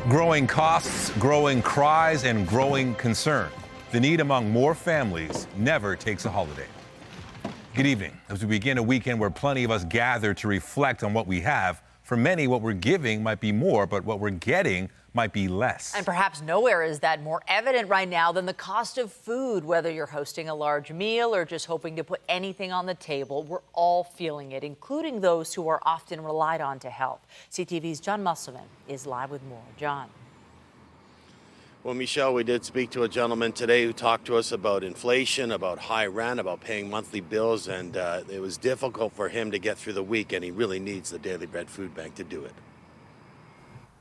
Growing costs, growing cries, and growing concern. The need among more families never takes a holiday. Good evening. As we begin a weekend where plenty of us gather to reflect on what we have, for many, what we're giving might be more, but what we're getting might be less. And perhaps nowhere is that more evident right now than the cost of food. Whether you're hosting a large meal or just hoping to put anything on the table, we're all feeling it, including those who are often relied on to help. CTV's John Musselman is live with more. John. Well, Michelle, we did speak to a gentleman today who talked to us about inflation, about high rent, about paying monthly bills, and it was difficult for him to get through the week, and he really needs the Daily Bread Food Bank to do it.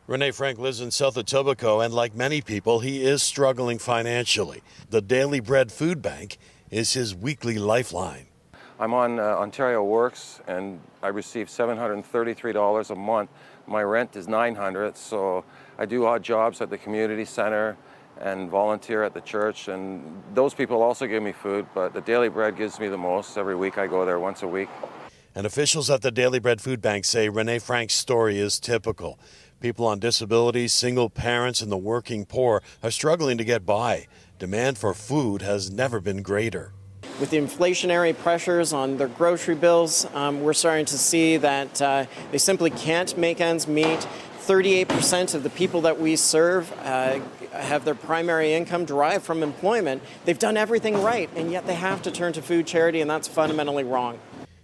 Renee Frank lives in South Etobicoke, and like many people, he is struggling financially. The Daily Bread Food Bank is his weekly lifeline. I'm on Ontario Works, and I receive $733 a month. My rent is $900, so I do odd jobs at the community center and volunteer at the church, and those people also give me food, but the Daily Bread gives me the most. Every week I go there once a week. And officials at the Daily Bread Food Bank say Renee Frank's story is typical. People on disability, single parents, and the working poor are struggling to get by. Demand for food has never been greater. With the inflationary pressures on their grocery bills, we're starting to see that they simply can't make ends meet. 38% of the people that we serve have their primary income derived from employment. They've done everything right, and yet they have to turn to food charity, and that's fundamentally wrong.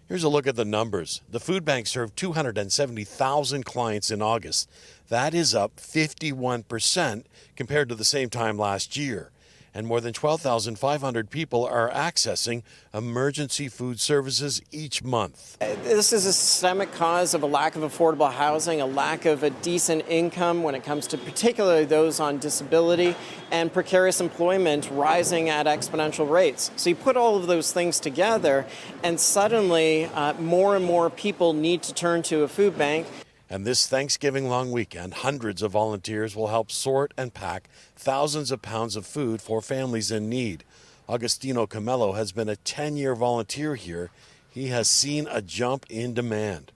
Here's a look at the numbers. The food bank served 270,000 clients in August. That is up 51% compared to the same time last year. And more than 12,500 people are accessing emergency food services each month. This is a systemic cause of a lack of affordable housing, a lack of a decent income when it comes to particularly those on disability, and precarious employment rising at exponential rates. So you put all of those things together, and suddenly more and more people need to turn to a food bank. And this Thanksgiving long weekend, hundreds of volunteers will help sort and pack thousands of pounds of food for families in need. Agustino Camello has been a 10-year volunteer here. He has seen a jump in demand.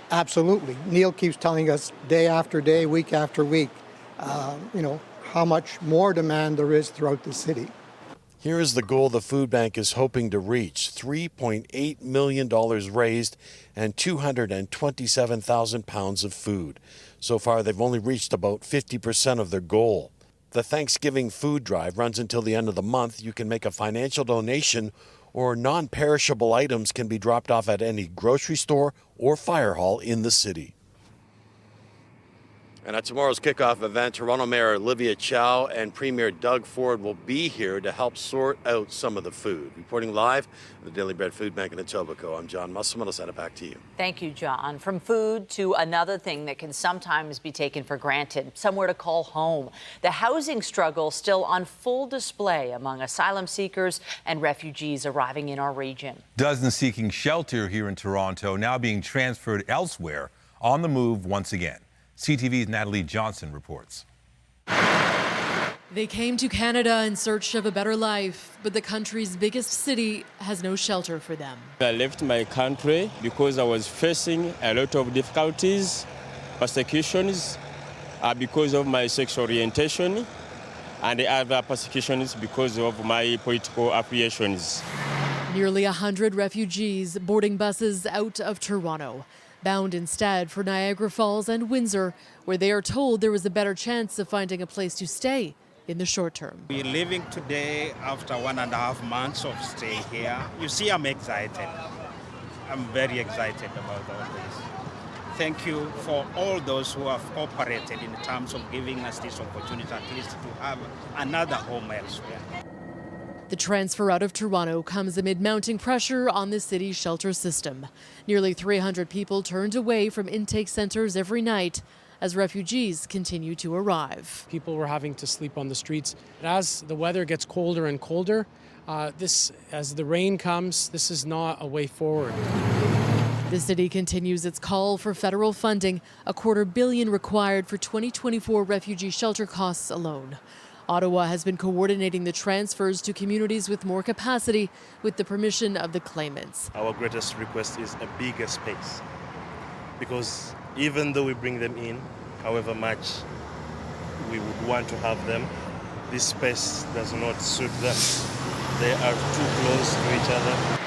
Absolutely. Neil keeps telling us day after day, week after week, how much more demand there is throughout the city. Here is the goal the food bank is hoping to reach: $3.8 million raised and 227,000 pounds of food. So far, they've only reached about 50% of their goal. The Thanksgiving food drive runs until the end of the month. You can make a financial donation, or non-perishable items can be dropped off at any grocery store or fire hall in the city. And at tomorrow's kickoff event, Toronto Mayor Olivia Chow and Premier Doug Ford will be here to help sort out some of the food. Reporting live at the Daily Bread Food Bank in Etobicoke, I'm John Musselman. I'll send it back to you. Thank you, John. From food to another thing that can sometimes be taken for granted, somewhere to call home. The housing struggle still on full display among asylum seekers and refugees arriving in our region. Dozens seeking shelter here in Toronto now being transferred elsewhere, on the move once again. CTV's Natalie Johnson reports. They came to Canada in search of a better life, but the country's biggest city has no shelter for them. I left my country because I was facing a lot of difficulties, persecutions because of my sexual orientation, and the other persecutions because of my political affiliations. Nearly 100 refugees boarding buses out of Toronto, bound instead for Niagara Falls and Windsor, where they are told there is a better chance of finding a place to stay in the short term. We're leaving today after 1.5 months of stay here. You see, I'm excited. I'm very excited about all this. Thank you for all those who have cooperated in terms of giving us this opportunity at least to have another home elsewhere. The transfer out of Toronto comes amid mounting pressure on the city's shelter system. Nearly 300 people turned away from intake centers every night as refugees continue to arrive. People were having to sleep on the streets. As the weather gets colder and colder, as the rain comes, this is not a way forward. The city continues its call for federal funding, $250 million required for 2024 refugee shelter costs alone. Ottawa has been coordinating the transfers to communities with more capacity with the permission of the claimants. Our greatest request is a bigger space, because even though we bring them in, however much, we would want to have them. This space does not suit them. They are too close to each other.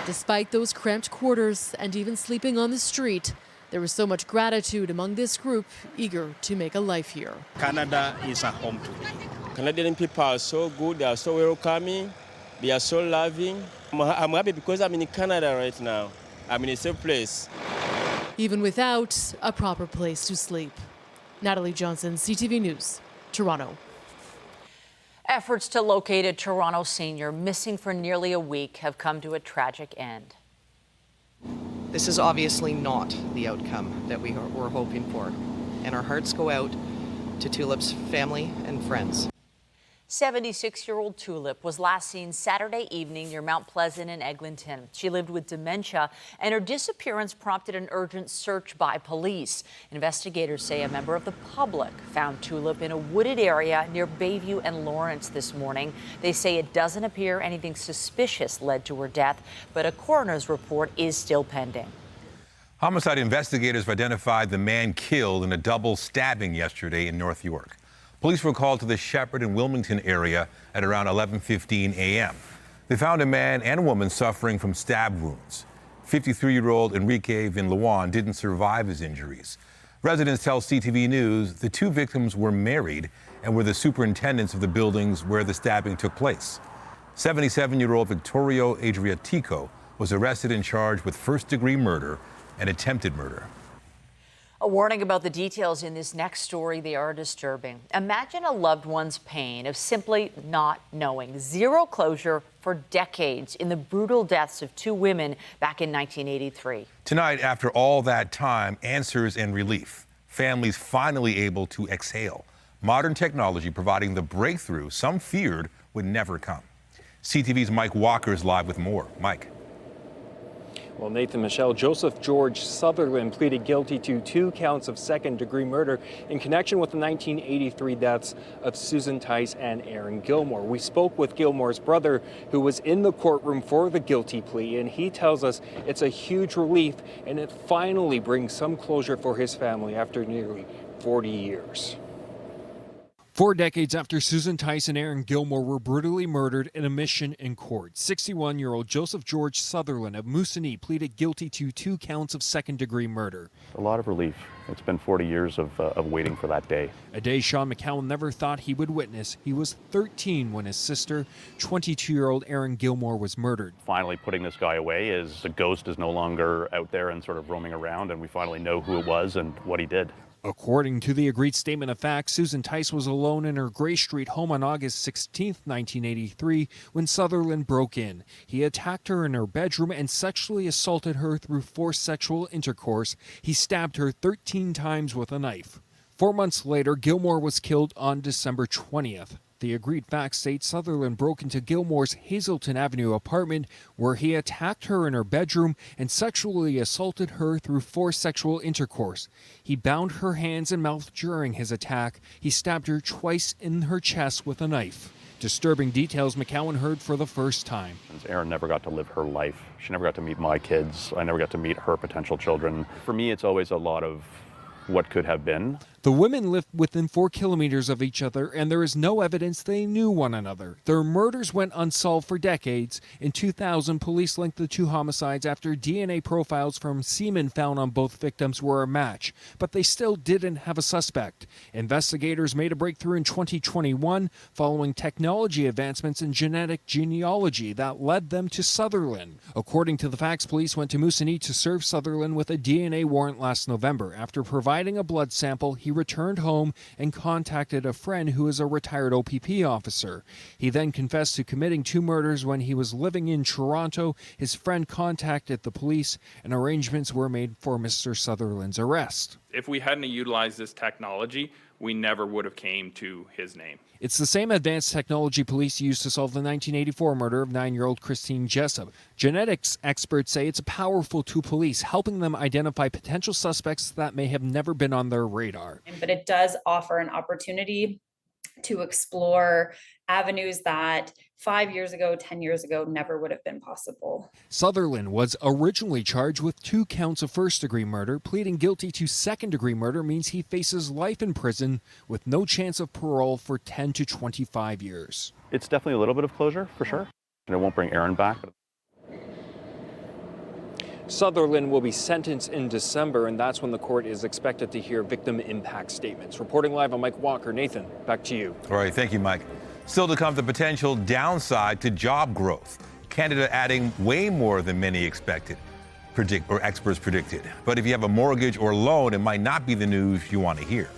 Despite those cramped quarters and even sleeping on the street, there was so much gratitude among this group eager to make a life here. Canada is a home to me. Canadian people are so good, they are so welcoming, they are so loving. I'm happy because I'm in Canada right now. I'm in a safe place. Even without a proper place to sleep. Natalie Johnson, CTV News, Toronto. Efforts to locate a Toronto senior missing for nearly a week have come to a tragic end. This is obviously not the outcome that we were hoping for, and our hearts go out to Tulip's family and friends. 76-year-old Tulip was last seen Saturday evening near Mount Pleasant in Eglinton. She lived with dementia, and her disappearance prompted an urgent search by police. Investigators say a member of the public found Tulip in a wooded area near Bayview and Lawrence this morning. They say it doesn't appear anything suspicious led to her death, but a coroner's report is still pending. Homicide investigators have identified the man killed in a double stabbing yesterday in North York. Police were called to the Shepherd and Wilmington area at around 11:15 a.m. They found a man and a woman suffering from stab wounds. 53-year-old Enrique Vinlawan didn't survive his injuries. Residents tell CTV News the two victims were married and were the superintendents of the buildings where the stabbing took place. 77-year-old Victorio Adriatico was arrested and charged with first-degree murder and attempted murder. A warning about the details in this next story. They are disturbing. Imagine a loved one's pain of simply not knowing. Zero closure for decades in the brutal deaths of two women back in 1983. Tonight, after all that time, answers and relief. Families finally able to exhale. Modern technology providing the breakthrough some feared would never come. CTV's Mike Walker is live with more. Mike. Well, Nathan, Michelle, Joseph George Sutherland pleaded guilty to 2 counts of second-degree murder in connection with the 1983 deaths of Susan Tice and Aaron Gilmore. We spoke with Gilmore's brother, who was in the courtroom for the guilty plea, and he tells us it's a huge relief, and it finally brings some closure for his family after nearly 40 years. 4 decades after Susan Tice and Aaron Gilmore were brutally murdered in a mission in court, 61-year-old Joseph George Sutherland of Moosonee pleaded guilty to 2 counts of second-degree murder. A lot of relief. It's been 40 years of waiting for that day. A day Sean McCowan never thought he would witness. He was 13 when his sister, 22-year-old Aaron Gilmore, was murdered. Finally putting this guy away is the ghost is no longer out there and sort of roaming around, and we finally know who it was and what he did. According to the agreed statement of facts, Susan Tice was alone in her Gray Street home on August 16, 1983, when Sutherland broke in. He attacked her in her bedroom and sexually assaulted her through forced sexual intercourse. He stabbed her 13 times with a knife. 4 months later, Gilmore was killed on December 20th. The agreed facts state Sutherland broke into Gilmore's Hazelton Avenue apartment, where he attacked her in her bedroom and sexually assaulted her through forced sexual intercourse. He bound her hands and mouth during his attack. He stabbed her twice in her chest with a knife. Disturbing details McCowan heard for the first time. Erin never got to live her life. She never got to meet my kids. I never got to meet her potential children. For me, it's always a lot of what could have been. The women lived within 4 kilometers of each other, and there is no evidence they knew one another. Their murders went unsolved for decades. In 2000, police linked the 2 homicides after DNA profiles from semen found on both victims were a match, but they still didn't have a suspect. Investigators made a breakthrough in 2021 following technology advancements in genetic genealogy that led them to Sutherland. According to the facts, police went to Moosonee to serve Sutherland with a DNA warrant last November. After providing a blood sample, he returned home and contacted a friend who is a retired OPP officer. He then confessed to committing 2 murders when he was living in Toronto. His friend contacted the police and arrangements were made for Mr. Sutherland's arrest. If we hadn't utilized this technology, we never would have came to his name. It's the same advanced technology police used to solve the 1984 murder of 9-year-old Christine Jessup. Genetics experts say it's a powerful tool police, helping them identify potential suspects that may have never been on their radar. But it does offer an opportunity to explore avenues that 5 years ago, 10 years ago, never would have been possible. Sutherland was originally charged with 2 counts of first-degree murder. Pleading guilty to second-degree murder means he faces life in prison with no chance of parole for 10 to 25 years. It's definitely a little bit of closure, for sure. And it won't bring Aaron back. Sutherland will be sentenced in December, and that's when the court is expected to hear victim impact statements. Reporting live, I'm Mike Walker. Nathan, back to you. All right, thank you, Mike. Still to come, the potential downside to job growth. Canada adding way more than many expected, experts predicted. But if you have a mortgage or loan, it might not be the news you want to hear.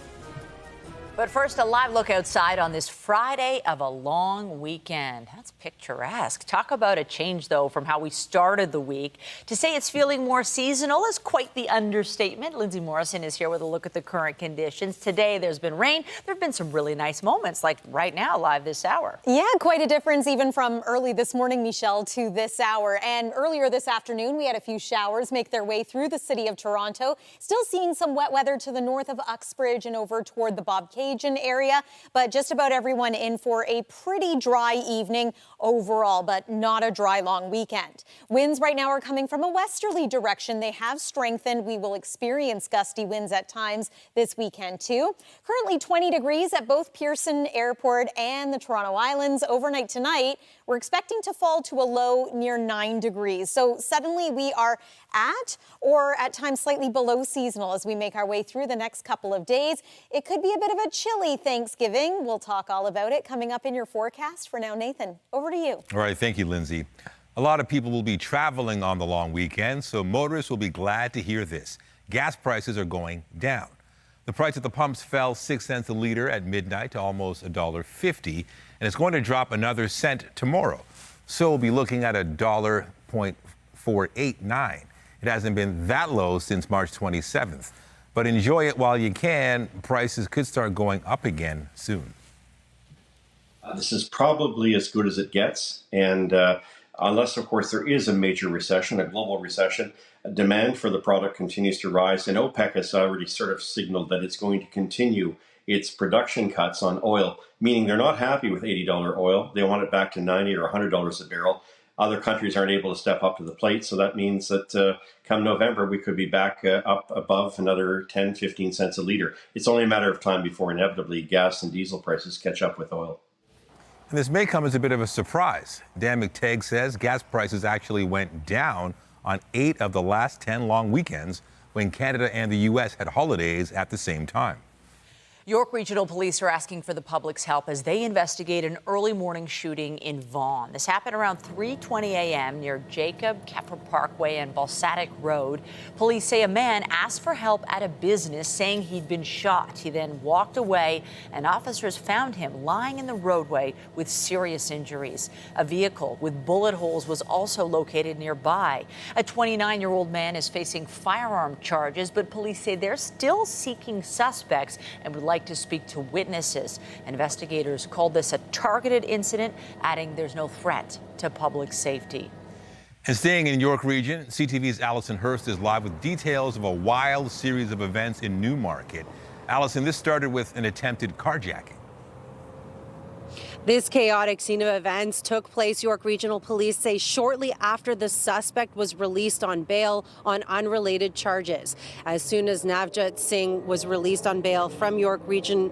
But first, a live look outside on this Friday of a long weekend. That's picturesque. Talk about a change, though, from how we started the week. To say it's feeling more seasonal is quite the understatement. Lindsay Morrison is here with a look at the current conditions. Today, there's been rain. There have been some really nice moments, like right now, live this hour. Yeah, quite a difference even from early this morning, Michelle, to this hour. And earlier this afternoon, we had a few showers make their way through the city of Toronto. Still seeing some wet weather to the north of Uxbridge and over toward the Bobcaygeon area, but just about everyone in for a pretty dry evening overall, but not a dry long weekend. Winds right now are coming from a westerly direction. They have strengthened. We will experience gusty winds at times this weekend too. Currently 20 degrees at both Pearson Airport and the Toronto Islands. Overnight tonight, we're expecting to fall to a low near 9 degrees. So suddenly we are at or at times slightly below seasonal as we make our way through the next couple of days. It could be a bit of a chilly Thanksgiving. We'll talk all about it coming up in your forecast. For now, Nathan, over to you. All right, thank you, Lindsay. A lot of people will be traveling on the long weekend, so motorists will be glad to hear this. Gas prices are going down. The price at the pumps fell 6 cents a liter at midnight to almost $1.50, and it's going to drop another cent tomorrow. So we'll be looking at $1.489. It hasn't been that low since March 27th. But enjoy it while you can. Prices could start going up again soon. This is probably as good as it gets. And unless, of course, there is a major recession, a global recession, demand for the product continues to rise. And OPEC has already sort of signaled that it's going to continue its production cuts on oil, meaning they're not happy with $80 oil. They want it back to $90 or $100 a barrel. Other countries aren't able to step up to the plate, so that means that come November, we could be back up above another 10, 15 cents a liter. It's only a matter of time before inevitably gas and diesel prices catch up with oil. And this may come as a bit of a surprise. Dan McTagg says gas prices actually went down on 8 of the last 10 long weekends when Canada and the U.S. had holidays at the same time. York Regional Police are asking for the public's help as they investigate an early morning shooting in Vaughan. This happened around 3:20 a.m. near Jacob Keffer Parkway and Balsatic Road. Police say a man asked for help at a business, saying he'd been shot. He then walked away, and officers found him lying in the roadway with serious injuries. A vehicle with bullet holes was also located nearby. A 29-year-old man is facing firearm charges, but police say they're still seeking suspects and would like to speak to witnesses. Investigators called this a targeted incident, adding there's no threat to public safety. And staying in York Region, CTV's Allison Hurst is live with details of a wild series of events in Newmarket. Allison, this started with an attempted carjacking. This chaotic scene of events took place, York Regional Police say, shortly after the suspect was released on bail on unrelated charges. As soon as Navjot Singh was released on bail from Newmarket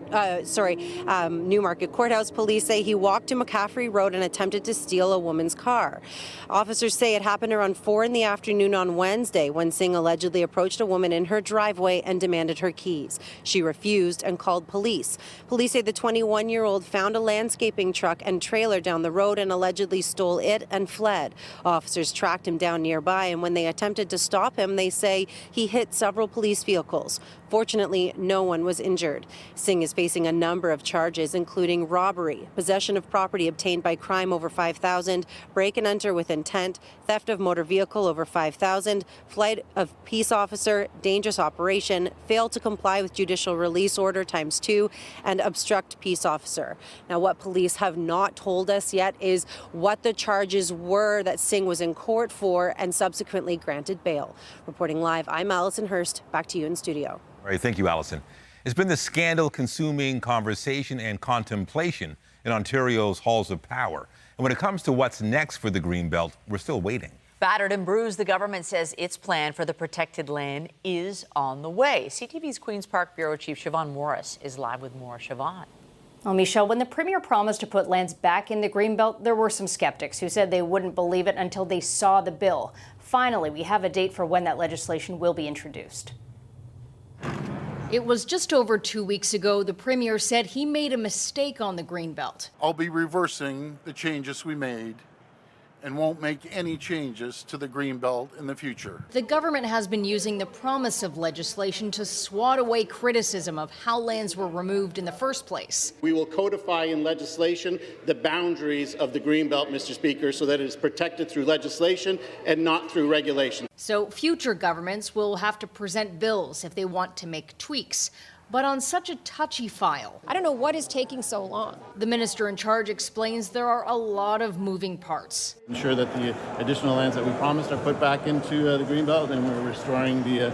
Courthouse, police say he walked to McCaffrey Road and attempted to steal a woman's car. Officers say it happened around 4 in the afternoon on Wednesday when Singh allegedly approached a woman in her driveway and demanded her keys. She refused and called police. Police say the 21-year-old found a landscaping truck and trailer down the road and allegedly stole it and fled. Officers tracked him down nearby, and when they attempted to stop him, they say he hit several police vehicles. Fortunately, no one was injured. Singh is facing a number of charges, including robbery, possession of property obtained by crime over $5,000, break and enter with intent, theft of motor vehicle over $5,000, flight of peace officer, dangerous operation, fail to comply with judicial release order ×2, and obstruct peace officer. Now, what police have not told us yet is what the charges were that Singh was in court for and subsequently granted bail. Reporting live, I'm Allison Hurst. Back to you in studio. All right, thank you, Allison. It's been the scandal-consuming conversation and contemplation in Ontario's halls of power. And when it comes to what's next for the Greenbelt, we're still waiting. Battered and bruised, the government says its plan for the protected land is on the way. CTV's Queen's Park Bureau Chief Siobhan Morris is live with more. Siobhan. Well, Michelle, when the Premier promised to put lands back in the Greenbelt, there were some skeptics who said they wouldn't believe it until they saw the bill. Finally, we have a date for when that legislation will be introduced. It was just over 2 weeks ago the Premier said he made a mistake on the Greenbelt. I'll be reversing the changes we made and won't make any changes to the Greenbelt in the future. The government has been using the promise of legislation to swat away criticism of how lands were removed in the first place. We will codify in legislation the boundaries of the Greenbelt, Mr. Speaker, so that it is protected through legislation and not through regulation. So future governments will have to present bills if they want to make tweaks. But on such a touchy file, I don't know what is taking so long. The minister in charge explains there are a lot of moving parts. Ensure that the additional lands that we promised are put back into the Greenbelt, and we're restoring the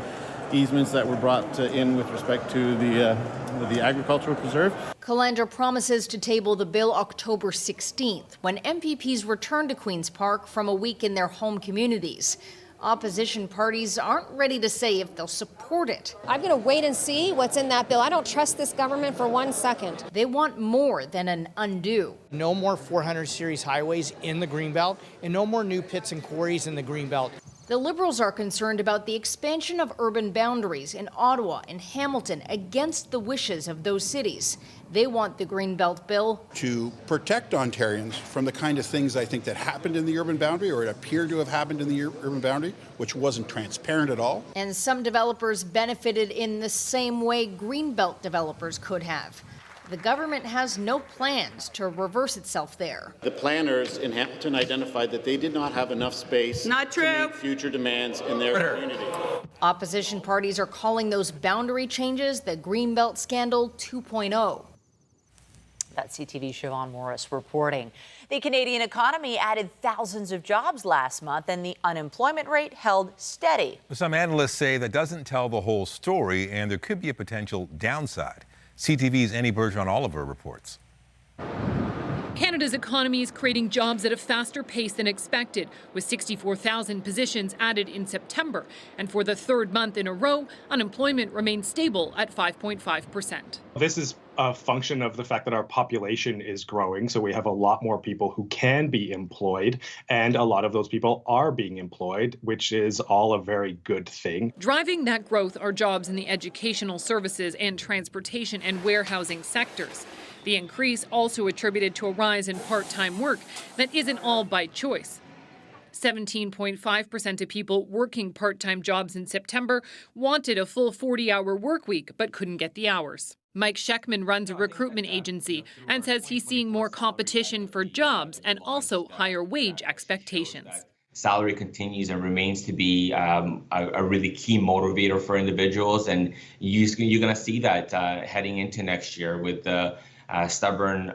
easements that were brought in with respect to the agricultural preserve. Calandra promises to table the bill October 16th, when MPPs return to Queen's Park from a week in their home communities. Opposition parties aren't ready to say if they'll support it. I'm going to wait and see what's in that bill. I don't trust this government for 1 second. They want more than an undo. No more 400 series highways in the Greenbelt and no more new pits and quarries in the Greenbelt. The Liberals are concerned about the expansion of urban boundaries in Ottawa and Hamilton against the wishes of those cities. They want the Greenbelt bill to protect Ontarians from the kind of things I think that happened in the urban boundary, or it appeared to have happened in the urban boundary, which wasn't transparent at all. And some developers benefited in the same way Greenbelt developers could have. The government has no plans to reverse itself there. The planners in Hamilton identified that they did not have enough space to meet future demands in their community. Opposition parties are calling those boundary changes the Greenbelt Scandal 2.0. That's CTV's Siobhan Morris reporting. The Canadian economy added thousands of jobs last month, and the unemployment rate held steady. Some analysts say that doesn't tell the whole story, and there could be a potential downside. CTV's Annie Bergeron-Oliver reports. Canada's economy is creating jobs at a faster pace than expected, with 64,000 positions added in September. And for the third month in a row, unemployment remains stable at 5.5%. This is a function of the fact that our population is growing, so we have a lot more people who can be employed, and a lot of those people are being employed, which is all a very good thing. Driving that growth are jobs in the educational services and transportation and warehousing sectors. The increase also attributed to a rise in part-time work that isn't all by choice. 17.5% of people working part-time jobs in September wanted a full 40-hour work week but couldn't get the hours. Mike Scheckman runs a recruitment agency and says he's seeing more competition for jobs and also higher wage expectations. Salary continues and remains to be a really key motivator for individuals, and you're going to see that heading into next year with the stubborn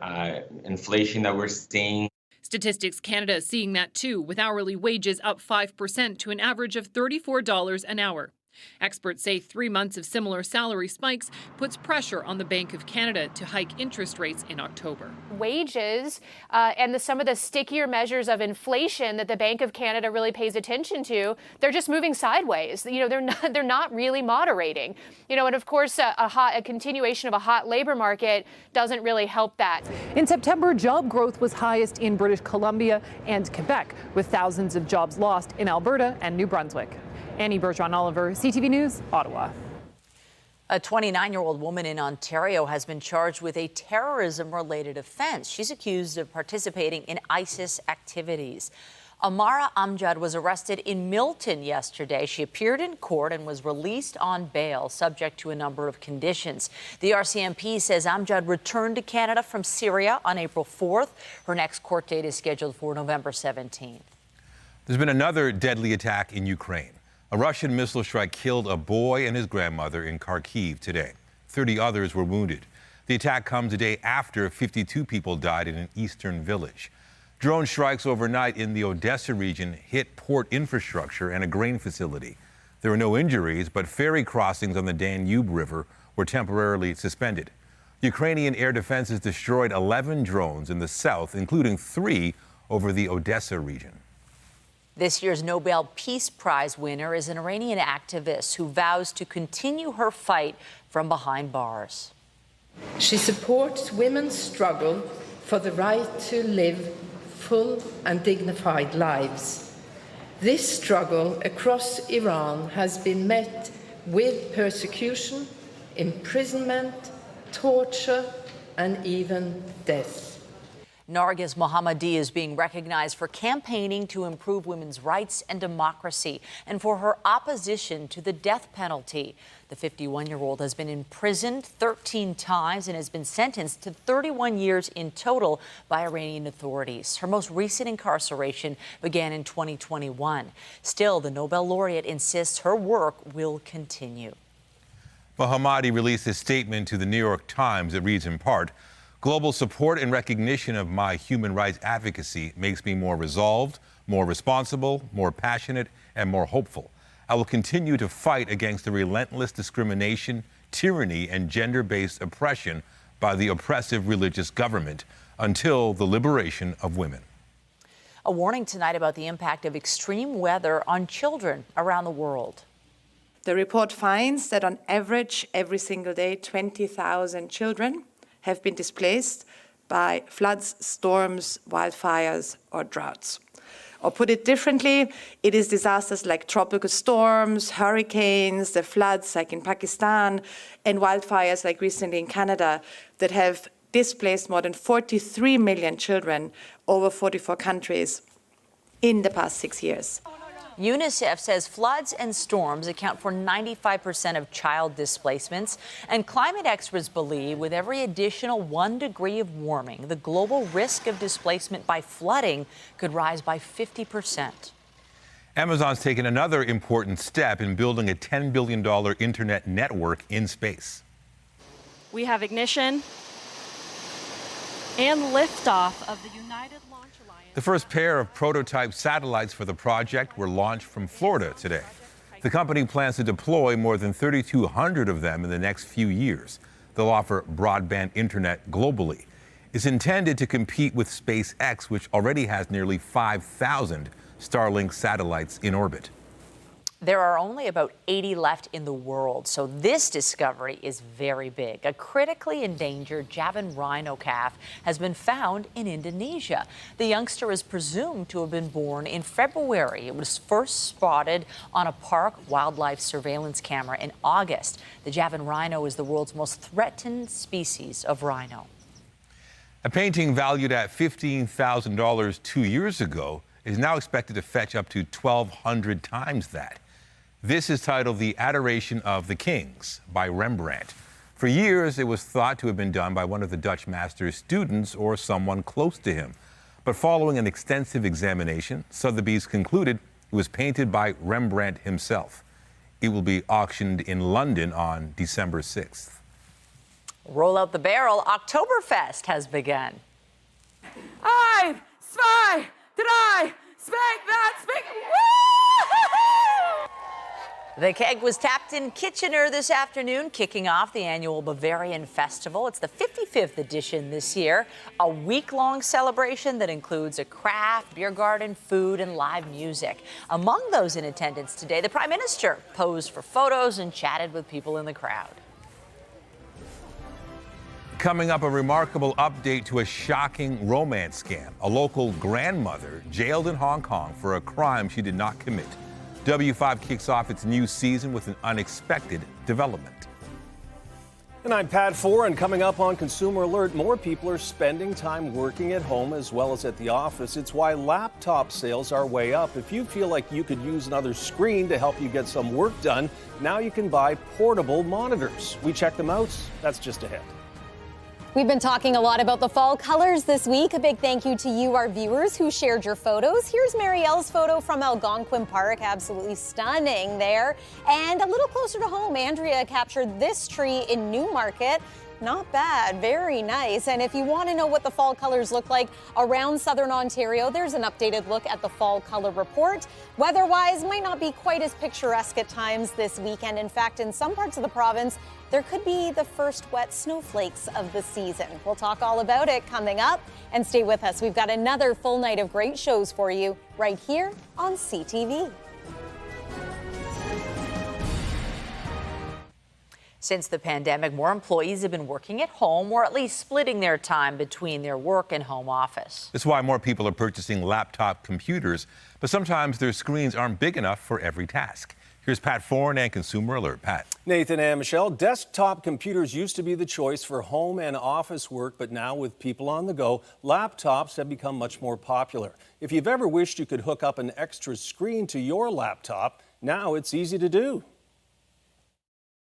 inflation that we're seeing. Statistics Canada is seeing that too, with hourly wages up 5% to an average of $34 an hour. Experts say 3 months of similar salary spikes puts pressure on the Bank of Canada to hike interest rates in October. Wages and some of the stickier measures of inflation that the Bank of Canada really pays attention to, they're just moving sideways. You know, they're not really moderating. You know, and of course, a continuation of a hot labor market doesn't really help that. In September, job growth was highest in British Columbia and Quebec, with thousands of jobs lost in Alberta and New Brunswick. Annie Bergeron-Oliver, CTV News, Ottawa. A 29-year-old woman in Ontario has been charged with a terrorism-related offense. She's accused of participating in ISIS activities. Amara Amjad was arrested in Milton yesterday. She appeared in court and was released on bail, subject to a number of conditions. The RCMP says Amjad returned to Canada from Syria on April 4th. Her next court date is scheduled for November 17th. There's been another deadly attack in Ukraine. A Russian missile strike killed a boy and his grandmother in Kharkiv today. 30 others were wounded. The attack comes a day after 52 people died in an eastern village. Drone strikes overnight in the Odessa region hit port infrastructure and a grain facility. There were no injuries, but ferry crossings on the Danube River were were temporarily suspended. Ukrainian air defenses destroyed 11 drones in the south, including 3 over the Odessa region. This year's Nobel Peace Prize winner is an Iranian activist who vows to continue her fight from behind bars. She supports women's struggle for the right to live full and dignified lives. This struggle across Iran has been met with persecution, imprisonment, torture, and even death. Nargis Mohammadi is being recognized for campaigning to improve women's rights and democracy and for her opposition to the death penalty. The 51-year-old has been imprisoned 13 times and has been sentenced to 31 years in total by Iranian authorities. Her most recent incarceration began in 2021. Still, the Nobel laureate insists her work will continue. Mohammadi released a statement to the New York Times that reads in part, "Global support and recognition of my human rights advocacy makes me more resolved, more responsible, more passionate, and more hopeful. I will continue to fight against the relentless discrimination, tyranny, and gender-based oppression by the oppressive religious government until the liberation of women." A warning tonight about the impact of extreme weather on children around the world. The report finds that on average, every single day, 20,000 children have been displaced by floods, storms, wildfires, or droughts. Or put it differently, it is disasters like tropical storms, hurricanes, the floods like in Pakistan, and wildfires like recently in Canada that have displaced more than 43 million children over 44 countries in the past 6 years. UNICEF says floods and storms account for 95% of child displacements, and climate experts believe with every additional 1 degree of warming, the global risk of displacement by flooding could rise by 50%. Amazon's taken another important step in building a $10 billion internet network in space. We have ignition and liftoff of the United Launch Alliance. The first pair of prototype satellites for the project were launched from Florida today. The company plans to deploy more than 3,200 of them in the next few years. They'll offer broadband internet globally. It's intended to compete with SpaceX, which already has nearly 5,000 Starlink satellites in orbit. There are only about 80 left in the world, so this discovery is very big. A critically endangered Javan rhino calf has been found in Indonesia. The youngster is presumed to have been born in February. It was first spotted on a park wildlife surveillance camera in August. The Javan rhino is the world's most threatened species of rhino. A painting valued at $15,000 2 years ago is now expected to fetch up to 1,200 times that. This is titled The Adoration of the Kings by Rembrandt. For years, it was thought to have been done by one of the Dutch master's students or someone close to him. But following an extensive examination, Sotheby's concluded it was painted by Rembrandt himself. It will be auctioned in London on December 6th. Roll out the barrel, Oktoberfest has begun. 1, 2, 3, speak that, speak. The keg was tapped in Kitchener this afternoon, kicking off the annual Bavarian Festival. It's the 55th edition this year, a week-long celebration that includes a craft, beer garden, food, and live music. Among those in attendance today, the Prime Minister posed for photos and chatted with people in the crowd. Coming up, a remarkable update to a shocking romance scam. A local grandmother jailed in Hong Kong for a crime she did not commit. W5 kicks off its new season with an unexpected development. And I'm Pat 4, and coming up on Consumer Alert, more people are spending time working at home as well as at the office. It's why laptop sales are way up. If you feel like you could use another screen to help you get some work done, now you can buy portable monitors. We check them out. That's just ahead. We've been talking a lot about the fall colors this week. A big thank you to you, our viewers, who shared your photos. Here's Marielle's photo from Algonquin Park. Absolutely stunning there. And a little closer to home, Andrea captured this tree in Newmarket. Not bad, very nice. And if you want to know what the fall colors look like around southern Ontario, there's an updated look at the fall color report. Weather-wise, might not be quite as picturesque at times this weekend. In fact, in some parts of the province, there could be the first wet snowflakes of the season. We'll talk all about it coming up, and stay with us. We've got another full night of great shows for you right here on CTV. Since the pandemic, more employees have been working at home or at least splitting their time between their work and home office. That's why more people are purchasing laptop computers, but sometimes their screens aren't big enough for every task. Here's Pat Foran and Consumer Alert. Pat. Nathan and Michelle, desktop computers used to be the choice for home and office work, but now with people on the go, laptops have become much more popular. If you've ever wished you could hook up an extra screen to your laptop, now it's easy to do.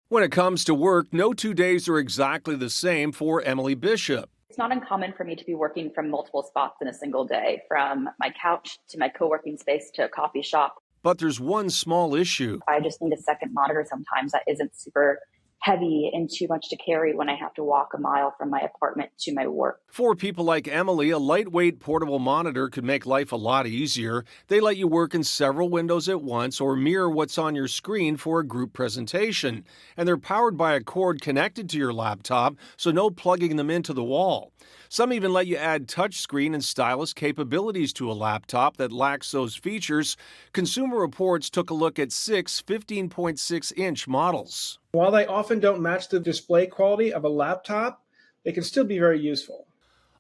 When it comes to work, no 2 days are exactly the same for Emily Bishop. It's not uncommon for me to be working from multiple spots in a single day, from my couch to my co-working space to a coffee shop. But there's one small issue. I just need a second monitor sometimes that isn't super heavy and too much to carry when I have to walk a mile from my apartment to my work. For people like Emily, a lightweight portable monitor could make life a lot easier. They let you work in several windows at once or mirror what's on your screen for a group presentation. And they're powered by a cord connected to your laptop, so no plugging them into the wall. Some even let you add touchscreen and stylus capabilities to a laptop that lacks those features. Consumer Reports took a look at 6 15.6-inch models. While they often don't match the display quality of a laptop, they can still be very useful.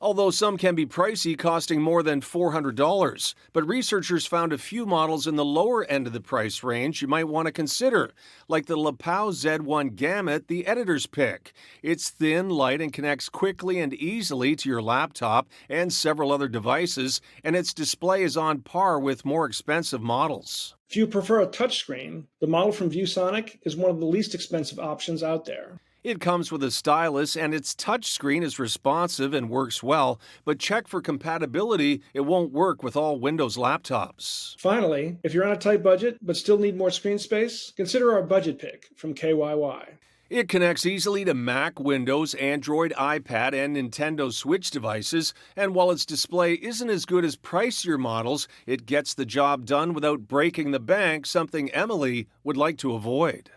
Although some can be pricey, costing more than $400. But researchers found a few models in the lower end of the price range you might want to consider, like the Lapao Z1 Gamut, the editor's pick. It's thin, light, and connects quickly and easily to your laptop and several other devices, and its display is on par with more expensive models. If you prefer a touchscreen, the model from ViewSonic is one of the least expensive options out there. It comes with a stylus, and its touchscreen is responsive and works well, but check for compatibility. It won't work with all Windows laptops. Finally, if you're on a tight budget but still need more screen space, consider our budget pick from KYY. It connects easily to Mac, Windows, Android, iPad, and Nintendo Switch devices, and while its display isn't as good as pricier models, it gets the job done without breaking the bank, something Emily would like to avoid.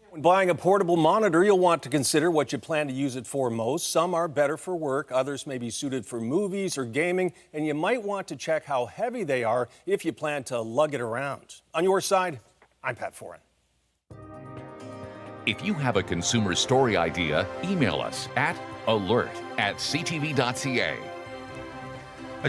When buying a portable monitor, you'll want to consider what you plan to use it for most. Some are better for work, others may be suited for movies or gaming, and you might want to check how heavy they are if you plan to lug it around. On your side, I'm Pat Foran. If you have a consumer story idea, email us at alert@ctv.ca.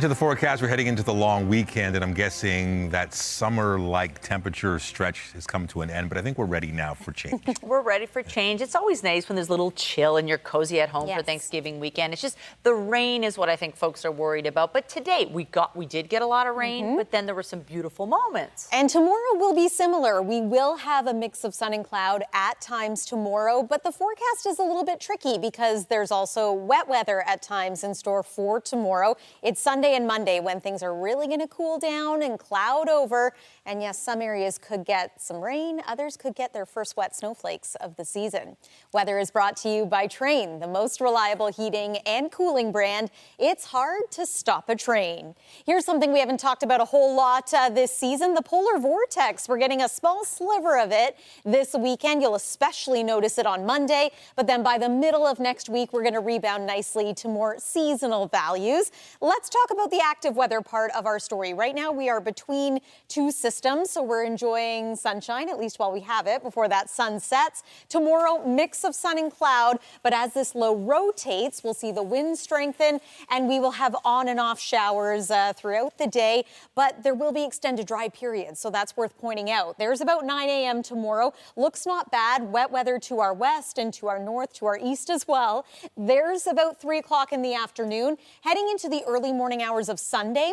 To the forecast, we're heading into the long weekend, and I'm guessing that summer-like temperature stretch has come to an end, but I think we're ready now for change. We're ready for change. It's always nice when there's a little chill and you're cozy at home for Thanksgiving weekend. It's just the rain is what I think folks are worried about. But today we did get a lot of rain, but then there were some beautiful moments. And tomorrow will be similar. We will have a mix of sun and cloud at times tomorrow, but the forecast is a little bit tricky because there's also wet weather at times in store for tomorrow. It's Sunday and Monday when things are really going to cool down and cloud over. And yes, some areas could get some rain. Others could get their first wet snowflakes of the season. Weather is brought to you by Train, the most reliable heating and cooling brand. It's hard to stop a train. Here's something we haven't talked about a whole lot this season, the polar vortex. We're getting a small sliver of it this weekend. You'll especially notice it on Monday, but then by the middle of next week, we're going to rebound nicely to more seasonal values. Let's talk about the active weather part of our story. Right now, we are between two systems, so we're enjoying sunshine, at least while we have it, before that sun sets. Tomorrow, mix of sun and cloud, but as this low rotates, we'll see the wind strengthen, and we will have on and off showers throughout the day, but there will be extended dry periods, so that's worth pointing out. There's about 9 a.m. tomorrow. Looks not bad. Wet weather to our west and to our north, to our east as well. There's about 3 o'clock in the afternoon. Heading into the early morning hours of Sunday,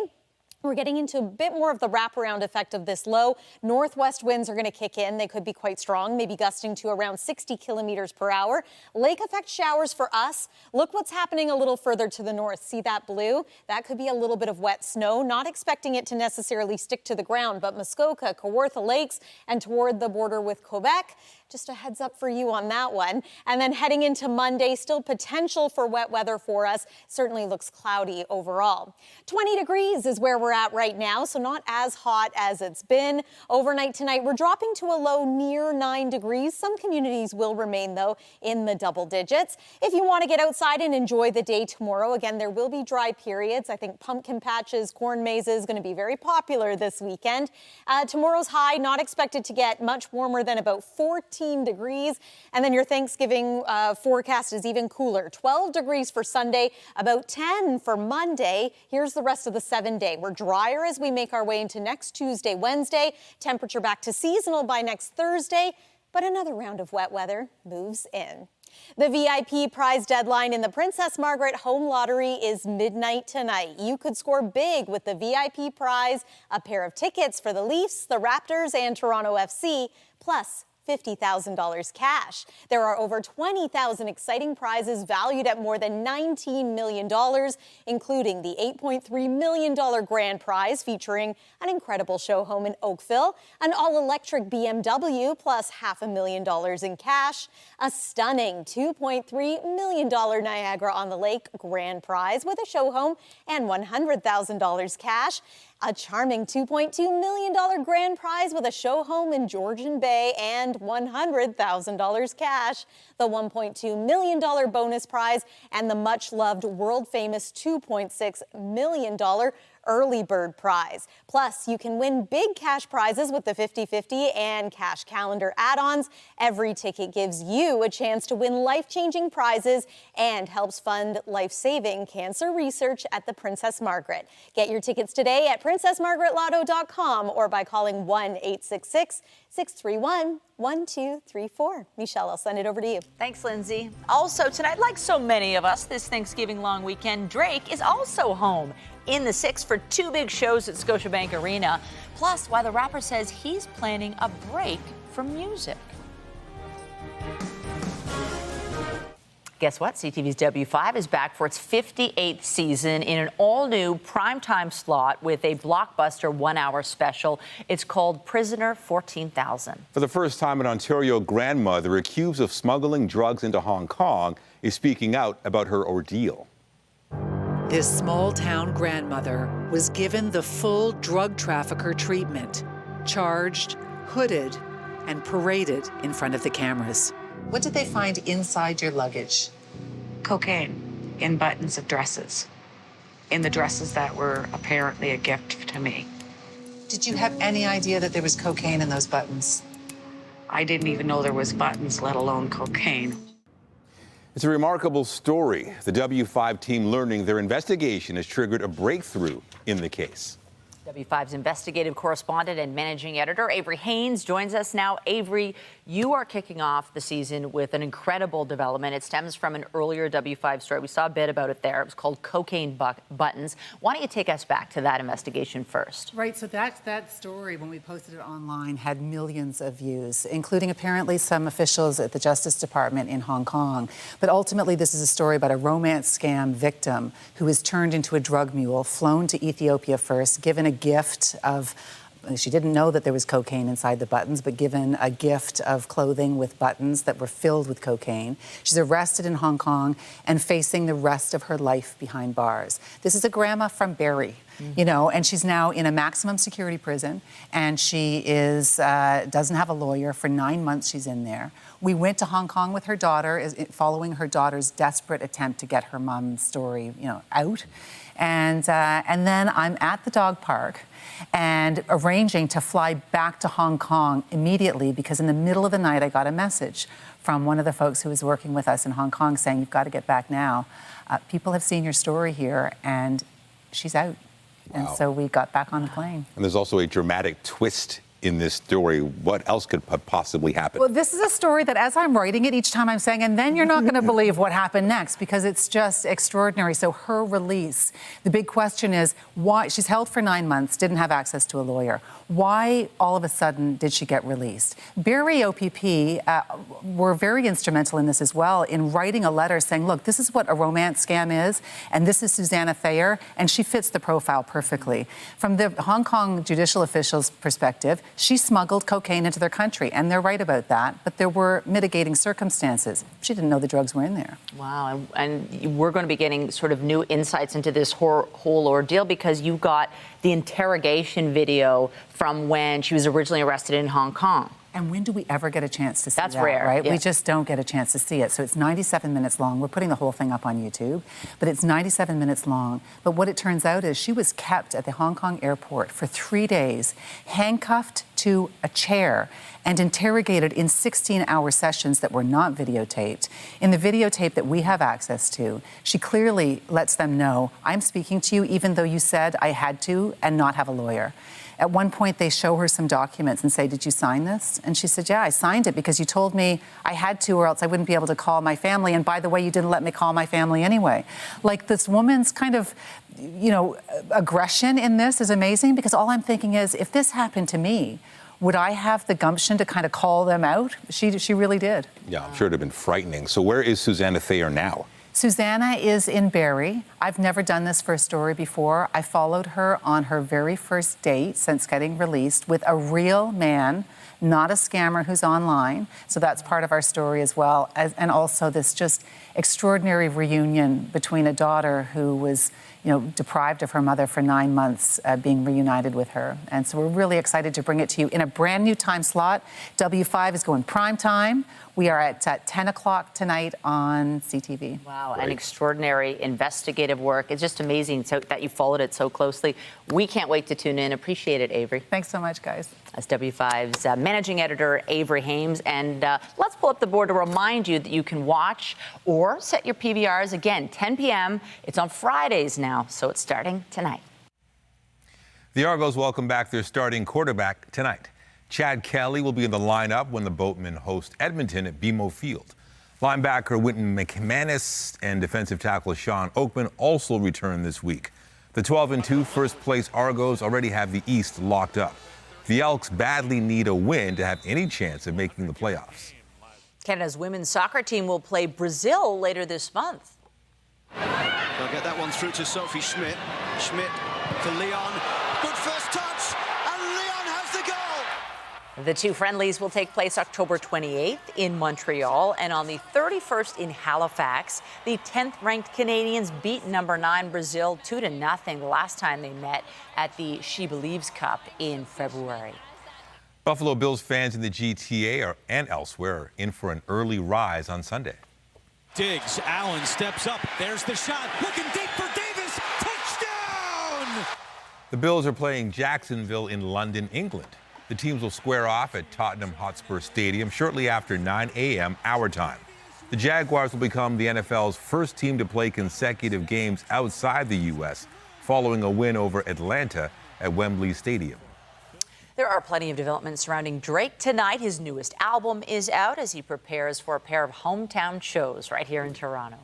We're getting into a bit more of the wraparound effect of this low. Northwest winds are going to kick in. They could be quite strong, maybe gusting to around 60 kilometers per hour. Lake effect showers for us. Look what's happening a little further to the north. See that blue? That could be a little bit of wet snow. Not expecting it to necessarily stick to the ground, but Muskoka, Kawartha Lakes, and toward the border with Quebec. Just a heads up for you on that one. And then heading into Monday, still potential for wet weather for us. Certainly looks cloudy overall. 20 degrees is where we're at right now, so not as hot as it's been. Overnight tonight, we're dropping to a low near 9 degrees. Some communities will remain, though, in the double digits. If you want to get outside and enjoy the day tomorrow, again, there will be dry periods. I think pumpkin patches, corn mazes going to be very popular this weekend. Tomorrow's high not expected to get much warmer than about 14 degrees. And then your Thanksgiving forecast is even cooler. 12 degrees for Sunday, about 10 for Monday. Here's the rest of the 7-day. We're drier as we make our way into next Tuesday, Wednesday. Temperature back to seasonal by next Thursday, but another round of wet weather moves in. The VIP prize deadline in the Princess Margaret Home Lottery is midnight tonight. You could score big with the VIP prize, a pair of tickets for the Leafs, the Raptors, and Toronto FC, plus $50,000 cash. There are over 20,000 exciting prizes valued at more than $19 million, including the $8.3 million grand prize featuring an incredible show home in Oakville, an all-electric BMW plus $500,000 in cash, a stunning $2.3 million Niagara-on-the-Lake grand prize with a show home and $100,000 cash, a charming $2.2 million grand prize with a show home in Georgian Bay and $100,000 cash, the $1.2 million bonus prize, and the much-loved, world-famous $2.6 million early bird prize. Plus, you can win big cash prizes with the 50/50 and cash calendar add-ons. Every ticket gives you a chance to win life-changing prizes and helps fund life-saving cancer research at the Princess Margaret. Get your tickets today at princessmargaretlotto.com or by calling 1-866-631-1234. Michelle, I'll send it over to you. Thanks, Lindsay. Also tonight, like so many of us this Thanksgiving long weekend, Drake is also home in the 6 for 2 big shows at Scotiabank Arena. Plus, why the rapper says he's planning a break from music. Guess what? CTV's W5 is back for its 58th season in an all-new primetime slot with a blockbuster 1-hour special. It's called Prisoner 14,000. For the first time, an Ontario grandmother accused of smuggling drugs into Hong Kong is speaking out about her ordeal. This small-town grandmother was given the full drug trafficker treatment, charged, hooded, and paraded in front of the cameras. What did they find inside your luggage? Cocaine in buttons of dresses, in the dresses that were apparently a gift to me. Did you have any idea that there was cocaine in those buttons? I didn't even know there was buttons, let alone cocaine. It's a remarkable story. The W5 team learning their investigation has triggered a breakthrough in the case. W5's investigative correspondent and managing editor Avery Haynes joins us now. Avery, you are kicking off the season with an incredible development. It stems from an earlier W5 story. We saw a bit about it there. It was called Cocaine Buttons. Why don't you take us back to that investigation first? Right, so that story, when we posted it online, had millions of views, including apparently some officials at the Justice Department in Hong Kong. But ultimately, this is a story about a romance scam victim who was turned into a drug mule, flown to Ethiopia first, given a gift of, she didn't know that there was cocaine inside the buttons, but given a gift of clothing with buttons that were filled with cocaine. She's arrested in Hong Kong and facing the rest of her life behind bars. This is a grandma from Barrie, you know, and she's now in a maximum security prison, and she is doesn't have a lawyer. For 9 months she's in there. We went to Hong Kong with her daughter, following her daughter's desperate attempt to get her mom's story, you know, out. And then I'm at the dog park and arranging to fly back to Hong Kong immediately, because in the middle of the night I got a message from one of the folks who was working with us in Hong Kong saying, "You've got to get back now. People have seen your story here," and she's out. Wow. And so we got back on the plane. And there's also a dramatic twist in this story. What else could possibly happen? Well, this is a story that as I'm writing it, each time I'm saying, and then you're not going to believe what happened next, because it's just extraordinary. So her release, the big question is why she's held for 9 months, didn't have access to a lawyer. Why all of a sudden did she get released? Barrie OPP were very instrumental in this as well, in writing a letter saying, look, this is what a romance scam is, and this is Susanna Thayer, and she fits the profile perfectly. From the Hong Kong judicial officials' perspective, she smuggled cocaine into their country, and they're right about that, but there were mitigating circumstances. She didn't know the drugs were in there. Wow, and we're going to be getting sort of new insights into this whole ordeal, because you got the interrogation video from when she was originally arrested in Hong Kong. And when do we ever get a chance to see that? That's rare, right? yeah. We just don't get a chance to see it. So it's 97 minutes long. We're putting the whole thing up on YouTube, but it's 97 minutes long. But what it turns out is she was kept at the Hong Kong airport for 3 days, handcuffed to a chair and interrogated in 16-hour sessions that were not videotaped. In the videotape that we have access to, she clearly lets them know, I'm speaking to you even though you said I had to and not have a lawyer. At one point, they show her some documents and say, did you sign this? And she said, yeah, I signed it because you told me I had to, or else I wouldn't be able to call my family. And by the way, you didn't let me call my family anyway. Like, this woman's kind of, aggression in this is amazing, because all I'm thinking is, if this happened to me, would I have the gumption to kind of call them out? She really did. Yeah, I'm sure it would have been frightening. So where is Susanna Thayer now? Susanna is in Barrie. I've never done this for a story before. I followed her on her very first date since getting released with a real man, not a scammer who's online. So that's part of our story as well. And also this just extraordinary reunion between a daughter who was, deprived of her mother for 9 months, being reunited with her. And so we're really excited to bring it to you in a brand new time slot. W5 is going prime time. We are at 10 o'clock tonight on CTV. Wow, and extraordinary investigative work. It's just amazing that you followed it so closely. We can't wait to tune in. Appreciate it, Avery. Thanks so much, guys. That's W5's managing editor, Avery Hames. And let's pull up the board to remind you that you can watch or set your PVRs again, 10 p.m. It's on Fridays now, so it's starting tonight. The Argos welcome back their starting quarterback tonight. Chad Kelly will be in the lineup when the Boatmen host Edmonton at BMO Field. Linebacker Wynton McManus and defensive tackle Sean Oakman also return this week. The 12-2 first-place Argos already have the East locked up. The Elks badly need a win to have any chance of making the playoffs. Canada's women's soccer team will play Brazil later this month. They'll get that one through to Sophie Schmidt. Schmidt for Leon. Good first touch, and Leon has the goal. The two friendlies will take place October 28th in Montreal and on the 31st in Halifax. The 10th-ranked Canadians beat number 9 Brazil 2-0 the last time they met at the She Believes Cup in February. Buffalo Bills fans in the GTA and elsewhere are in for an early rise on Sunday. Diggs, Allen steps up. There's the shot. Looking deep for Davis. Touchdown! The Bills are playing Jacksonville in London, England. The teams will square off at Tottenham Hotspur Stadium shortly after 9 a.m. our time. The Jaguars will become the NFL's first team to play consecutive games outside the U.S., following a win over Atlanta at Wembley Stadium. There are plenty of developments surrounding Drake tonight. His newest album is out as he prepares for a pair of hometown shows right here in Toronto.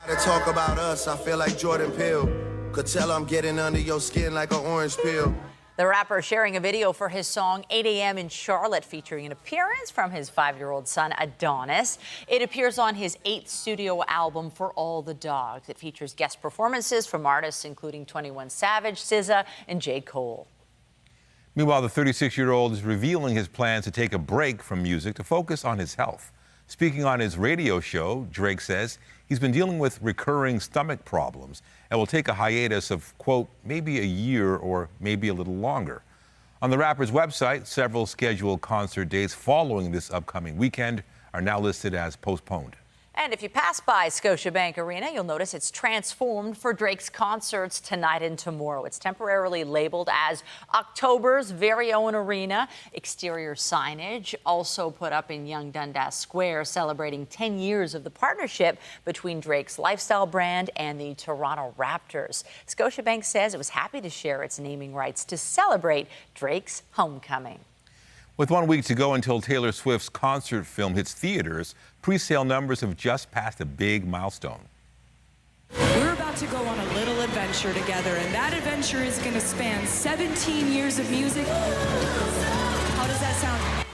To talk about us, I feel like Jordan Peele. Could tell I'm getting under your skin like an orange peel. The rapper sharing a video for his song 8 a.m. in Charlotte, featuring an appearance from his 5-year-old son, Adonis. It appears on his 8th studio album, For All the Dogs. It features guest performances from artists including 21 Savage, SZA, and J. Cole. Meanwhile, the 36-year-old is revealing his plans to take a break from music to focus on his health. Speaking on his radio show, Drake says he's been dealing with recurring stomach problems and will take a hiatus of, quote, maybe a year or maybe a little longer. On the rapper's website, several scheduled concert dates following this upcoming weekend are now listed as postponed. And if you pass by Scotiabank Arena, you'll notice it's transformed for Drake's concerts tonight and tomorrow. It's temporarily labeled as October's very own arena. Exterior signage also put up in Yonge Dundas Square, celebrating 10 years of the partnership between Drake's lifestyle brand and the Toronto Raptors. Scotiabank says it was happy to share its naming rights to celebrate Drake's homecoming. With 1 week to go until Taylor Swift's concert film hits theaters, pre-sale numbers have just passed a big milestone. We're about to go on a little adventure together, and that adventure is going to span 17 years of music. How does that sound?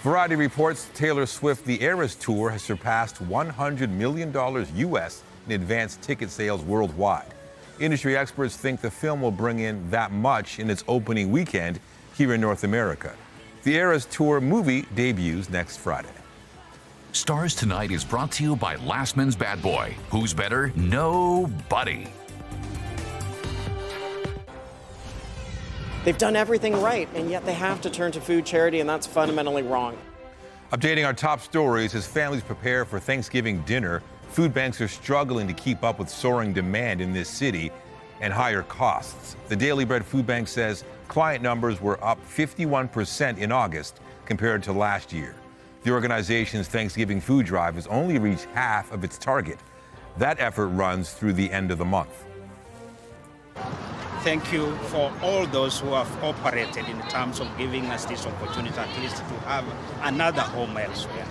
Variety reports Taylor Swift The Eras Tour has surpassed $100 million U.S. in advanced ticket sales worldwide. Industry experts think the film will bring in that much in its opening weekend here in North America. The Eras Tour movie debuts next Friday. Stars Tonight is brought to you by Lastman's Bad Boy. Who's better? Nobody. They've done everything right, and yet they have to turn to food charity, and that's fundamentally wrong. Updating our top stories as families prepare for Thanksgiving dinner, food banks are struggling to keep up with soaring demand in this city and higher costs. The Daily Bread Food Bank says client numbers were up 51% in August compared to last year. The organization's Thanksgiving food drive has only reached half of its target. That effort runs through the end of the month. Thank you for all those who have operated in terms of giving us this opportunity at least to have another home elsewhere.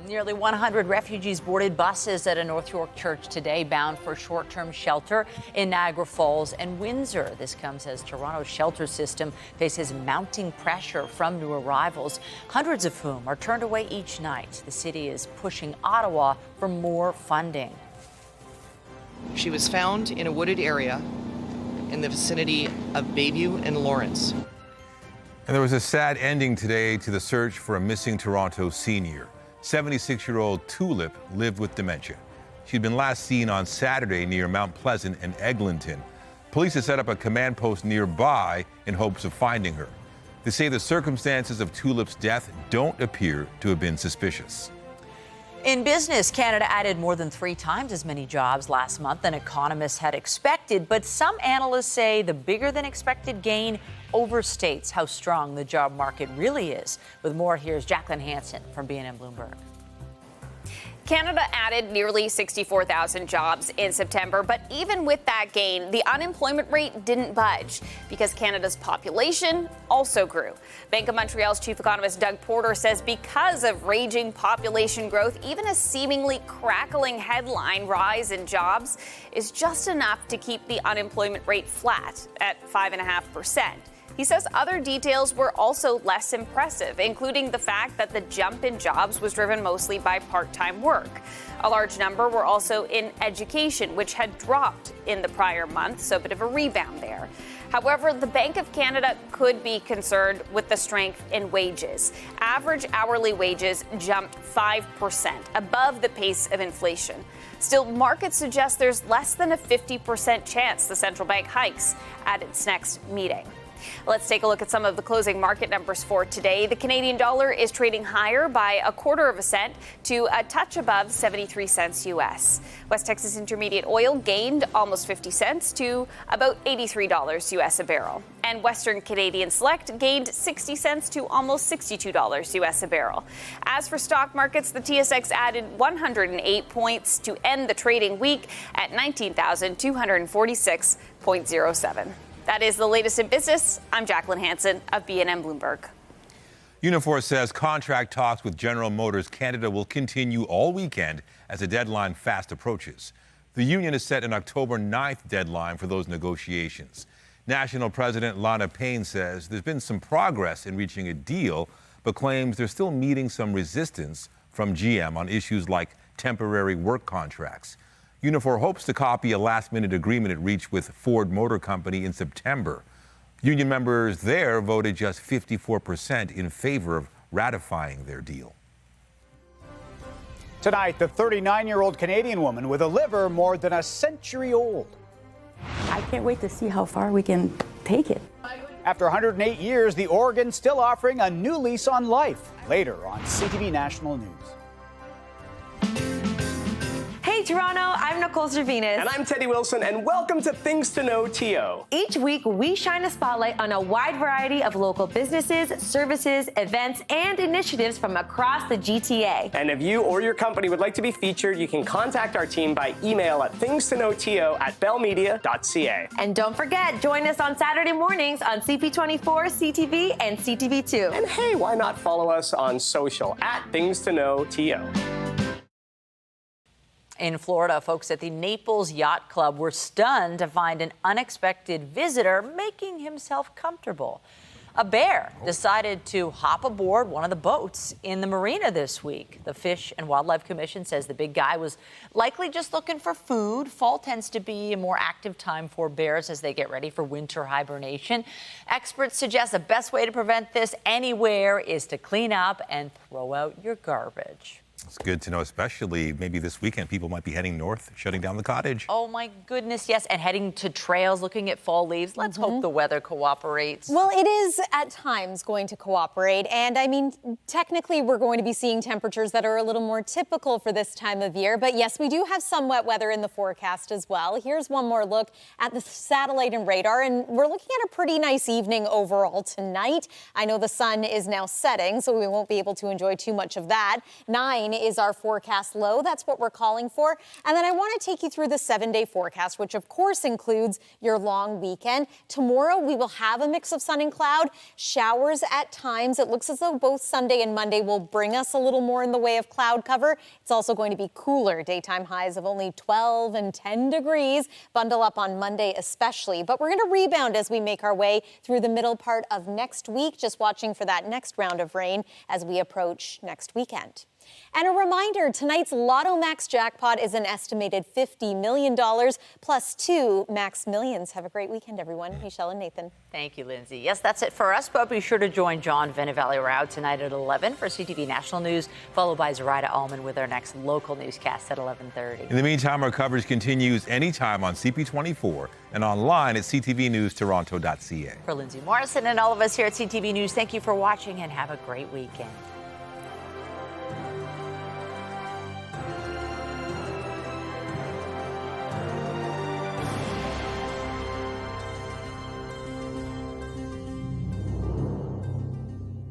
Nearly 100 refugees boarded buses at a North York church today bound for short-term shelter in Niagara Falls and Windsor. This comes as Toronto's shelter system faces mounting pressure from new arrivals, hundreds of whom are turned away each night. The city is pushing Ottawa for more funding. She was found in a wooded area in the vicinity of Bayview and Lawrence. And there was a sad ending today to the search for a missing Toronto senior. 76-year-old Tulip lived with dementia. She'd been last seen on Saturday near Mount Pleasant and Eglinton. Police have set up a command post nearby in hopes of finding her. They say the circumstances of Tulip's death don't appear to have been suspicious. In business, Canada added more than 3 times as many jobs last month than economists had expected, but some analysts say the bigger than expected gain overstates how strong the job market really is. With more, here's Jacqueline Hansen from BNN Bloomberg. Canada added nearly 64,000 jobs in September, but even with that gain, the unemployment rate didn't budge because Canada's population also grew. Bank of Montreal's chief economist Doug Porter says because of raging population growth, even a seemingly crackling headline rise in jobs is just enough to keep the unemployment rate flat at 5.5%. He says other details were also less impressive, including the fact that the jump in jobs was driven mostly by part-time work. A large number were also in education, which had dropped in the prior month, so a bit of a rebound there. However, the Bank of Canada could be concerned with the strength in wages. Average hourly wages jumped 5%, above the pace of inflation. Still, markets suggest there's less than a 50% chance the central bank hikes at its next meeting. Let's take a look at some of the closing market numbers for today. The Canadian dollar is trading higher by 1/4 cent to a touch above 73 cents U.S. West Texas Intermediate oil gained almost 50 cents to about $83 U.S. a barrel. And Western Canadian Select gained 60 cents to almost $62 U.S. a barrel. As for stock markets, the TSX added 108 points to end the trading week at 19,246.07. That is the latest in business. I'm Jacqueline Hansen of BNN Bloomberg. Unifor says contract talks with General Motors Canada will continue all weekend as the deadline fast approaches. The union has set an October 9th deadline for those negotiations. National President Lana Payne says there's been some progress in reaching a deal, but claims they're still meeting some resistance from GM on issues like temporary work contracts. Unifor hopes to copy a last-minute agreement it reached with Ford Motor Company in September. Union members there voted just 54% in favor of ratifying their deal. Tonight, the 39-year-old Canadian woman with a liver more than a century old. I can't wait to see how far we can take it. After 108 years, the organ still offering a new lease on life. Later on CTV National News. Toronto, I'm Nicole Cervinas. And I'm Teddy Wilson, and welcome to Things to Know TO. Each week, we shine a spotlight on a wide variety of local businesses, services, events, and initiatives from across the GTA. And if you or your company would like to be featured, you can contact our team by email at thingstoknowto@bellmedia.ca. And don't forget, join us on Saturday mornings on CP24, CTV, and CTV2. And hey, why not follow us on social at Things to Know TO. In Florida, folks at the Naples Yacht Club were stunned to find an unexpected visitor making himself comfortable. A bear decided to hop aboard one of the boats in the marina this week. The Fish and Wildlife Commission says the big guy was likely just looking for food. Fall tends to be a more active time for bears as they get ready for winter hibernation. Experts suggest the best way to prevent this anywhere is to clean up and throw out your garbage. It's good to know, especially maybe this weekend, people might be heading north, shutting down the cottage. Oh, my goodness, yes, and heading to trails, looking at fall leaves. Let's hope the weather cooperates. Well, it is at times going to cooperate, and I mean, technically, we're going to be seeing temperatures that are a little more typical for this time of year, but yes, we do have some wet weather in the forecast as well. Here's one more look at the satellite and radar, and we're looking at a pretty nice evening overall tonight. I know the sun is now setting, so we won't be able to enjoy too much of that. 9 is our forecast low. That's what we're calling for. And then I want to take you through the 7-day forecast, which of course includes your long weekend. Tomorrow we will have a mix of sun and cloud, showers at times. It looks as though both Sunday and Monday will bring us a little more in the way of cloud cover. It's also going to be cooler, daytime highs of only 12 and 10 degrees. Bundle up on Monday especially, but we're going to rebound as we make our way through the middle part of next week. Just watching for that next round of rain as we approach next weekend. And a reminder, tonight's Lotto Max jackpot is an estimated $50 million plus 2 Max Millions. Have a great weekend, everyone. Michelle and Nathan. Thank you, Lindsay. Yes, that's it for us, but be sure to join John Venevalley-Rao tonight at 11 for CTV National News, followed by Zoraida Allman with our next local newscast at 11:30. In the meantime, our coverage continues anytime on CP24 and online at ctvnewstoronto.ca. For Lindsay Morrison and all of us here at CTV News, thank you for watching and have a great weekend.